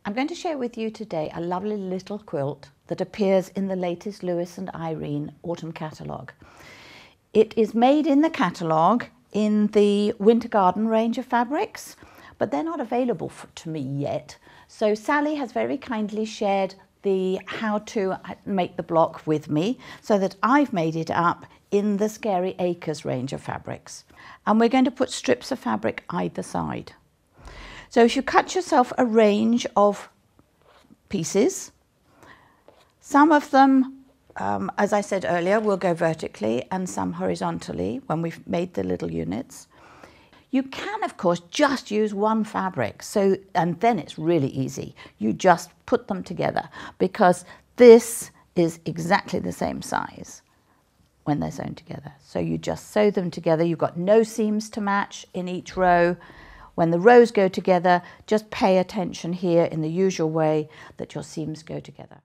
I'm going to share with you today a lovely little quilt that appears in the latest Lewis and Irene autumn catalogue. It is made in the catalogue in the Winter Garden range of fabrics, but they're not available to me yet. So Sally has very kindly shared the how to make the block with me so that I've made it up in the Scary Acres range of fabrics. And we're going to put strips of fabric either side. So if you cut yourself a range of pieces, some of them, as I said earlier, will go vertically and some horizontally when we've made the little units. You can, of course, just use one fabric, and then it's really easy. You just put them together because this is exactly the same size when they're sewn together. So you just sew them together. You've got no seams to match in each row. When the rows go together, just pay attention here in the usual way that your seams go together.